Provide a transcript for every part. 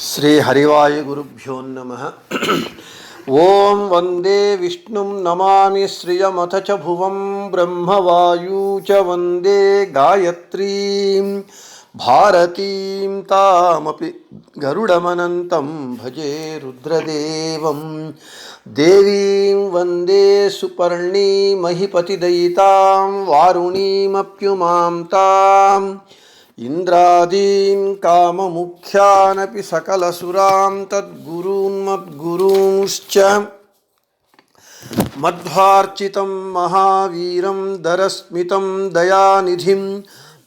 ಶ್ರೀ ಹರಿವಾಯ ಗುರುಭ್ಯೋ ನಮಃ. ಓಂ ವಂದೇ ವಿಷ್ಣುಂ ನಮಾಮಿ ಶ್ರಿಯಮಥ ಚ ಭುವಂ ಬ್ರಹ್ಮವಾಯೂ ಚ ವಂದೇ ಗಾಯತ್ರೀಂ ಭಾರತೀಂ ತಾಮಪಿ ಗರುಡಮನಂತಂ ಭಜೆ ರುದ್ರದೇವಂ ದೇವೀಂ ವಂದೇ ಸುಪರ್ಣೀಮಹಿಪತಿದಯಿತಾಂ ವಾರುಣೀಮಪ್ಯುಮಾಂ ತಾಂ ಇಂದ್ರಾದೀನ್ ಕಾಮಮುಖ್ಯಾನಪಿ ಸಕಲಸುರಾಂ ತದ್ಗುರೂನ್ ಮದ್ಗುರೂಂಶ್ಚ ಮಧ್ವಾರ್ಚಿತಂ ಮಹಾವೀರಂ ದರಸ್ಮಿತಂ ದಯಾನಿಧಿಂ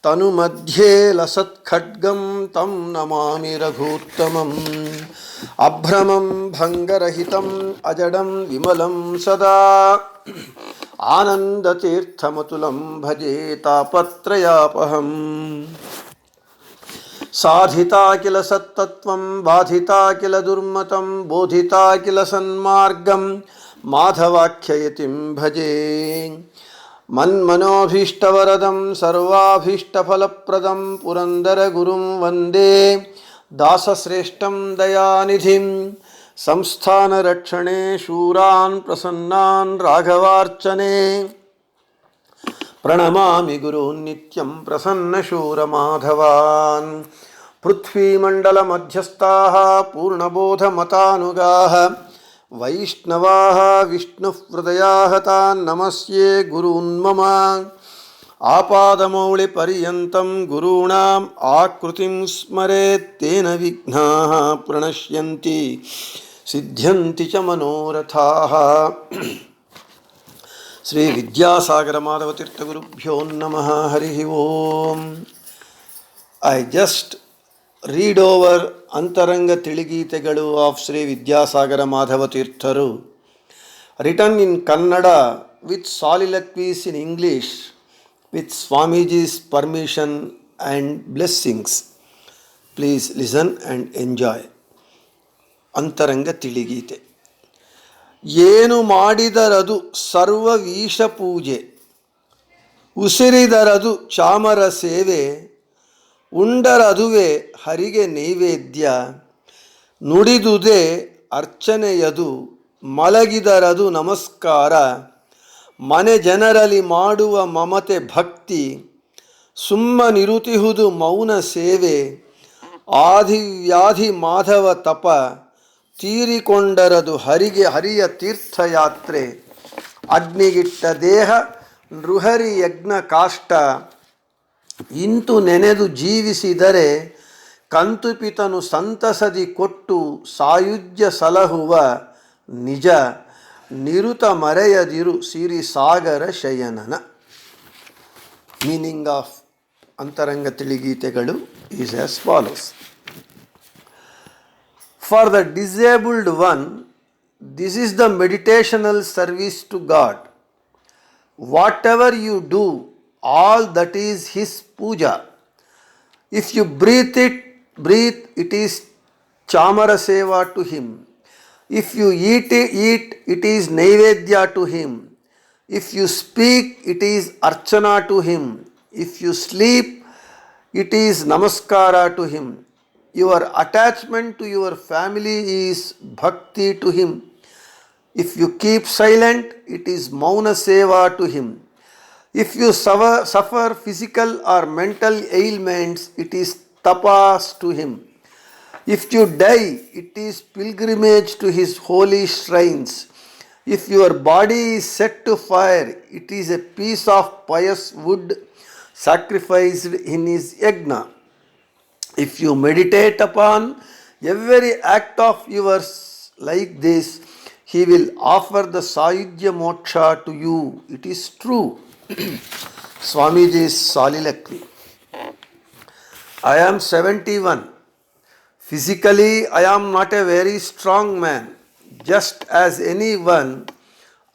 ತನುಮಧ್ಯೆ ಲಸತ್ಖಡ್ಗಂ ತಂ ನಮಾಮಿ ರಘೂತ್ತಮಂ. ಅಭ್ರಮಂ ಭಂಗರಹಿತಂ ಅಜಡಂ ವಿಮಲಂ ಸದಾ ಆನಂದತೀರ್ಥಮತುಲಂ ಭಜೆ ತಾಪತ್ರಯಾಪಹಂ. ಸಾಧಿತಾ ಕಿಲ ಸತ್ತತ್ವಂ ಬಾಧಿತಾ ಕಿಲ ದುರ್ಮತಂ ಬೋಧಿತಾ ಕಿಲ ಸನ್ಮಾರ್ಗಂ ಮಾಧವಾಖ್ಯಯತಿಂ ಭಜೆ. ಮನ್ಮನೋಭೀಷ್ಟವರದಂ ಸರ್ವಾಭೀಷ್ಟಫಲಪ್ರದಂ ಪುರಂದರಗುರುಂ ವಂದೇ ದಾಸಶ್ರೇಷ್ಠಂ ದಯಾನಿಧಿಂ. ಸಂಸ್ಥಾನರಕ್ಷಣೆ ಶೂರಾನ್ ಪ್ರಸನ್ನಾನ್ ರಾಘವಾರ್ಚನೆ ಪ್ರಣಮಾಮಿ ಗುರೂನ್ ನಿತ್ಯಂ ಪ್ರಸನ್ನಶೂರಮಾಧವಾನ್. ಪೃಥ್ವೀಮಂಡಲಮಧ್ಯಸ್ಥಾಃ ಪೂರ್ಣಬೋಧಮತಾನುಗಾಃ ವೈಷ್ಣವಾಃ ವಿಷ್ಣುಹೃದಯಾಃ ತಾನ್ ನಮಸ್ಯೆ ಗುರೂನ್ ಮಮ. ಆಪಾದಮೌಳಿಪರ್ಯಂತಂ ಗುರೂಣಾಂ ಆಕೃತಿಂ ಸ್ಮರೇತ್ ತೇನ ವಿಘ್ನಾಃ ಪ್ರಣಶ್ಯಂತಿ ಸಿದ್ಧ್ಯಂತಿ ಚ ಮನೋರಥಾಃ. ಶ್ರೀ ವಿದ್ಯಾಸಾಗರ ಮಾಧವ ತೀರ್ಥ ಗುರುಭ್ಯೋ ನಮಃ. Hari Om. I just read over Antaranga Tiligitegalu of Sri Vidyasagar Madhava Tirtharu, written in Kannada with soliloquies in English with Swamiji's permission and blessings. Please listen and enjoy. Antaranga Tiligite. ಏನು ಮಾಡಿದರದು ಸರ್ವ ವೀಷ ಪೂಜೆ, ಉಸಿರಿದರದು ಚಾಮರ ಸೇವೆ, ಉಂಡರದುವೆ ಹರಿಗೆ ನೈವೇದ್ಯ, ನುಡಿದುದೇ ಅರ್ಚನೆಯದು, ಮಲಗಿದರದು ನಮಸ್ಕಾರ, ಮನೆ ಜನರಲ್ಲಿ ಮಾಡುವ ಮಮತೆ ಭಕ್ತಿ, ಸುಮ್ಮನಿರುತಿಹುದು ಮೌನ ಸೇವೆ, ಆದಿವ್ಯಾಧಿ ಮಾಧವ ತಪ, ತೀರಿಕೊಂಡರದು ಹರಿಯ ತೀರ್ಥಯಾತ್ರೆ, ಅಗ್ನಿಗಿಟ್ಟ ದೇಹ ನೃಹರಿ ಯಜ್ಞ ಕಾಷ್ಟ, ಇಂತು ನೆನೆದು ಜೀವಿಸಿದರೆ ಕಂತುಪಿತನು ಸಂತಸದಿ ಕೊಟ್ಟು ಸಾಯುಜ್ಯ ಸಲಹುವ ನಿಜ, ನಿರುತ ಮರೆಯದಿರು ಸಿರಿಸಾಗರ ಶಯನನ. ಮೀನಿಂಗ್ ಆಫ್ ಅಂತರಂಗ ತಿಳಿಗೀತೆಗಳು is as follows. For the disabled one, this is the meditational service to God. Whatever you do, all that is His puja. If you breathe, it is chamara seva to Him. If you eat, it is naivedya to Him. If you speak, it is archana to Him. If you sleep, it is namaskara to Him. Your attachment to your family is bhakti to Him. If you keep silent, it is mauna seva to Him. If you suffer physical or mental ailments, it is tapas to Him. If you die, it is pilgrimage to His holy shrines. If your body is set to fire, it is a piece of pious wood sacrificed in His yajna. If you meditate upon every act of yours like this, He will offer the Sayujya Moksha to you. It is true. Swamiji's soliloquy. I am 71. Physically, I am not a very strong man. Just as anyone,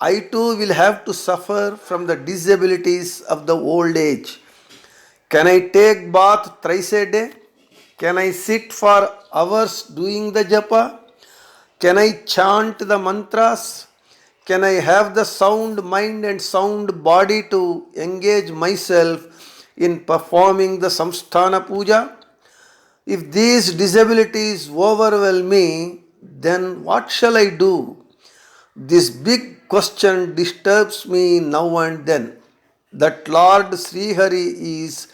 I too will have to suffer from the disabilities of the old age. Can I take bath thrice a day? Can I sit for hours doing the japa? Can I chant the mantras? Can I have the sound mind and sound body to engage myself in performing the samsthana puja? If these disabilities overwhelm me, then what shall I do? This big question disturbs me now and then. That Lord Srihari is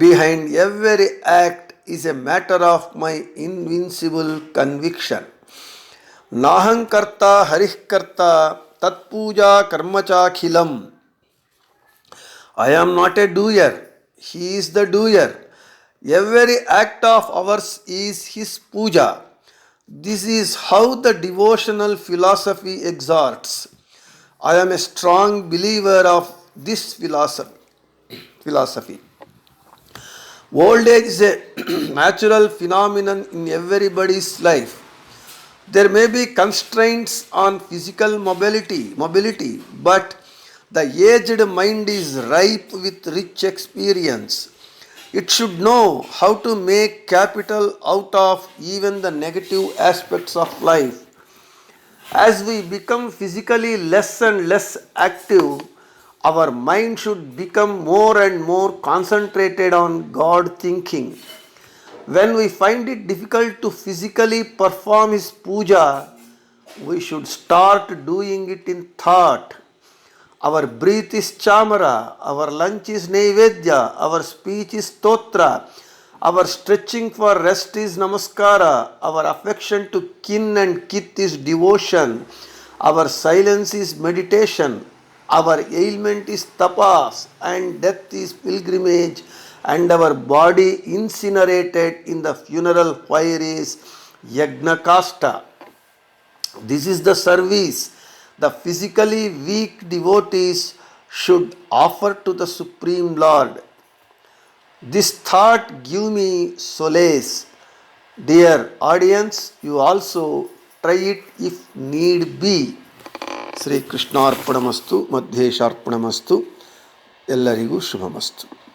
behind every act is a matter of my invincible conviction. Nahankarta Harihkarta Tatpuja Karmachakhilam. I am not a doer, he is the doer. Every act of ours is his puja. This is how the devotional philosophy exhorts. I am a strong believer of this philosophy. Old age is a natural phenomenon in everybody's life. There may be constraints on physical mobility, but the aged mind is ripe with rich experience. It should know how to make capital out of even the negative aspects of life. As we become physically less and less active, our mind should become more and more concentrated on God thinking. When we find it difficult to physically perform His puja, we should start doing it in thought. Our breath is chamara, our lunch is naivedya, our speech is stotra, our stretching for rest is namaskara, our affection to kin and kith is devotion, our silence is meditation, our ailment is tapas, and death is pilgrimage, and our body incinerated in the funeral fire is yagnakasta. This is the service the physically weak devotees should offer to the Supreme Lord. This thought give me solace. Dear audience, you also try it if need be. Shri ಕೃಷ್ಣಾರ್ಪಣಮಸ್ತು ಮಧ್ಯೇಶಾರ್ಪಣಮಸ್ತು. ಎಲ್ಲರಿಗೂ ಶುಭಮಸ್ತು.